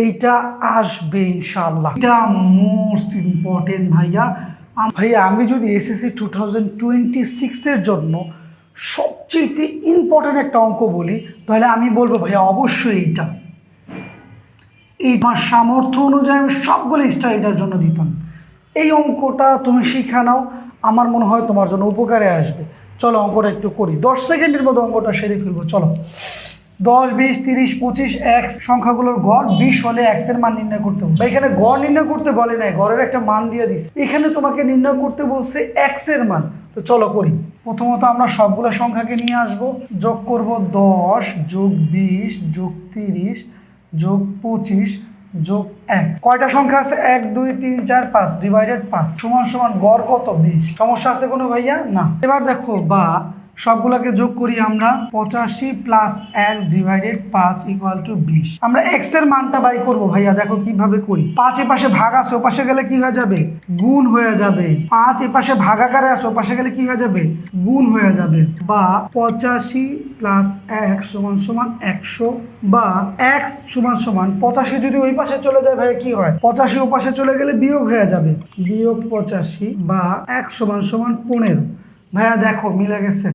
এইটা আসবে ইনশাআল্লাহ। এটা মোস্ট ইম্পর্টেন্ট ভাইয়া। ভাইয়া আমি যদি এসএসসি 2026-এর জন্য সবচেয়ে ইম্পর্টেন্ট একটা অঙ্ক বলি, তাহলে আমি বলবো ভাইয়া অবশ্যই এইটা। এই আমার সামর্থ্য অনুযায়ী আমি সবগুলো স্টার এটার জন্য দিতাম। এই অঙ্কটা তুমি শিখা নাও, আমার মনে হয় তোমার জন্য উপকারে আসবে। চলো অঙ্কটা একটু করি, 10 সেকেন্ডের মধ্যে অঙ্কটা সেরে ফেলবো। চলো, 10, 20, 30, 25 এক্স সংখ্যাগুলোর গড় 20 হলে এক্স এর মান নির্ণয় করতে হবে। এখানে গড় নির্ণয় করতে বলে নাই, গড়ের একটা মান দিয়ে দিস। এখানে তোমাকে নির্ণয় করতে বলছে এক্স এর মান। তো চলো করি। প্রথমত আমরা সবগুলো সংখ্যাকে নিয়ে আসব, যোগ করব 10 যোগ 20 যোগ 30 যোগ 25 যোগ 1। কয়টা সংখ্যা আছে? 1 2 3 4 5 ডিভাইডেড 5 সমান সমান গড় কত? 20। সমস্যা আছে কোনো ভাইয়া? না। এবার দেখো বা সবগুলোকে যোগ করি আমরা, 85 plus x divided 5 equal to 20। আমরা x এর মানটা বাই করব ভাইয়া, দেখো কিভাবে করি। 5 এ পাশে ভাগ আছে, ও পাশে গেলে কি হয়ে যাবে? গুণ হয়ে যাবে। 5 এ পাশে ভাগাকারে আছে, ও পাশে গেলে কি হয়ে যাবে? গুণ হয়ে যাবে। বা 85 প্লাস x সমান সমান 100, বা x সমান সমান 85 যদি ওই পাশে চলে যায় ভাইয়া কি হয়? 85 ও পাশে চলে গেলে বিয়োগ হয়ে যাবে, বিয়োগ 85, বা x সমান সমান 15। ভাইয়া দেখো মিলে গেছে।